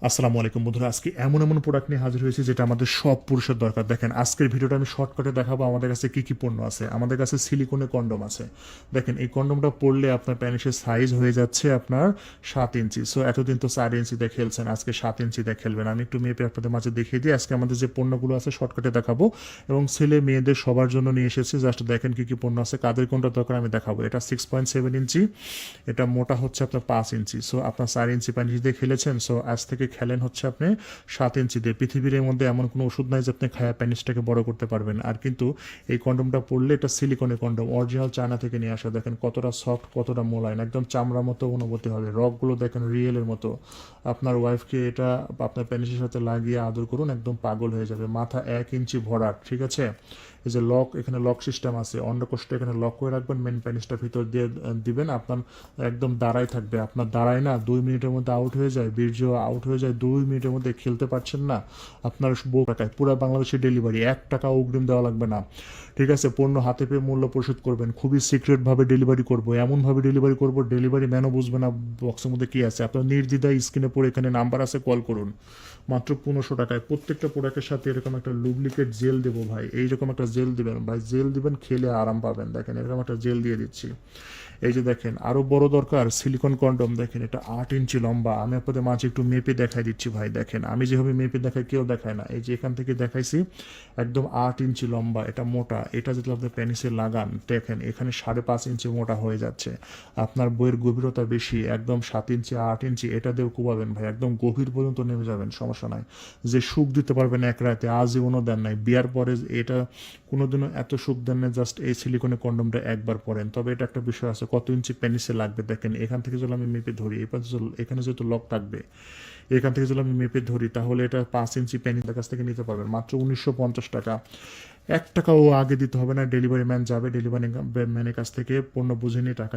আসসালামু আলাইকুম বন্ধুরা, আজকে এমন এমন প্রোডাক্ট নিয়ে হাজির হয়েছে যেটা আমাদের সব পুরুষের দরকার। দেখেন আজকের ভিডিওটা আমি শর্টকাটে দেখাবো আমাদের কাছে কি কি পণ্য আছে। আমাদের কাছে সিলিকনের কন্ডম আছে। দেখেন এই কন্ডমটা পরলে আপনার প্যানিসের সাইজ হয়ে যাচ্ছে আপনার 7 ইঞ্চি। সো এতদিন তো 4 ইঞ্চিতে খেলছেন, আজকে 7 ইঞ্চিতে খেলবেন। আমি একটু মেপে আপনাদের মাঝে দেখিয়ে দিই আজকে আমাদের যে পণ্যগুলো আছে শর্টকাটে দেখাবো, এবং ছেলে মেয়েদের সবার জন্য নিয়ে এসেছি। জাস্ট দেখেন কি কি পণ্য আছে, কাদের কোনটা দরকার আমি দেখাবো। এটা 6.7 ইঞ্চি, এটা মোটা হচ্ছে আপনার 5 ইঞ্চি। সো আপনার 4 ইঞ্চি প্যানিস দিয়ে খেলেছেন, সো আজ থেকে খেলেন হচ্ছে আপনি 7 ইঞ্চি দিয়ে। পৃথিবীর এর মধ্যে এমন কোনো ওষুধ নাই যে আপনি খায়া প্যানিসটাকে বড় করতে পারবেন। আর কিন্তু এই কন্ডমটা পরলে এটা সিলিকনের কন্ডম, অরিজিনাল চায়না থেকে নিয়ে আসা। দেখেন কতটা সফট, কতটা মোলায়েম, একদম চামড়ার মতো অনুভূতি হবে। রগগুলো দেখেন রিয়েলের মতো। আপনার ওয়াইফকে এটা আপনার প্যানিসের সাথে লাগিয়ে আদর করুন, একদম পাগল হয়ে যাবে। মাথা 1 ইঞ্চি ভরাট, ঠিক আছে। এই যে লক, এখানে লক সিস্টেম আছে, অন্ডকোষটা এখানে লক করে রাখবেন, মেন প্যানিসটা ভিতর দিয়ে দিবেন। আপনার একদম দাঁড়ায় থাকবে। আপনার দাঁড়ায় না 2 মিনিটের মধ্যে আউট হয়ে যায়, বীর্য আউট হয়ে যায় 2 মিনিটের মধ্যে। খেলতে পারছেন না, আপনার বউ টাকায় পুরো বাংলাদেশের ডেলিভারি, 1 টাকা অগ্রিম দেওয়া লাগবে না, ঠিক আছে। পণ্য হাতে পেয়ে মূল্য পরিশোধ করবেন। খুবই সিক্রেটভাবে ডেলিভারি করবো, এমনভাবে ডেলিভারি করবো ডেলিভারি ম্যানও বুঝবে না বক্সের মধ্যে কী আছে। আপনার নির্দ্বিধায় স্ক্রিনে পড়ে এখানে নাম্বার আছে, কল করুন। মাত্র 1500 টাকায় প্রত্যেকটা প্রোডাক্টের সাথে এরকম একটা লুব্রিকেট জেল দেবো ভাই। এইরকম একটা জেল দিবেন ভাই, জেল দিবেন, খেলে আরাম পাবেন। দেখেন এরকম একটা জেল দিয়ে দিচ্ছি। এই যে দেখেন আরও বড় দরকার সিলিকন কন্ডম। দেখেন এটা 8 ইঞ্চি লম্বা। আমি আপনাদের মাঝে একটু মেপে দেখাই দিচ্ছি ভাই। দেখেন আমি যেভাবে মেপে দেখাই কেউ দেখায় না। এই যে এখান থেকে দেখাইছি, একদম 8 ইঞ্চি লম্বা। এটা মোটা। এটা যদি আপনি প্যানিসে লাগান, দেখেন এখানে 5.5 ইঞ্চি মোটা হয়ে যাচ্ছে। আপনার বইয়ের গভীরতা বেশি, একদম 7 ইঞ্চি 8 ইঞ্চি, এটা দিয়েও কুবাবেন ভাই, একদম গভীর পর্যন্ত নেমে যাবেন, সমস্যা নাই। যে সুখ দিতে পারবেন এক রাতে, আজীবনও দেন নাই। বিয়ার পরে এটা কোনোদিনও এত সুখ দেন না, জাস্ট এই সিলিকনের কন্ডমটা একবার পরেন। তবে এটা একটা বিষয় আছে, কত ইঞ্চি পেনিসে লাগবে। দেখেন এখান থেকে যদি আমি মেপে ধরি, এখানে যেহেতু লক থাকবে, এখান থেকে যদি আমি মেপে ধরি, তাহলে এটা 5 ইঞ্চি পেনিসের কাছ থেকে নিতে পারবেন মাত্র 1950 টাকা। 1 টাকাও আগে দিতে হবে না। ডেলিভারি ম্যান যাবে, ডেলিভারি ম্যানের কাছ থেকে পণ্য বুঝে নিয়ে টাকা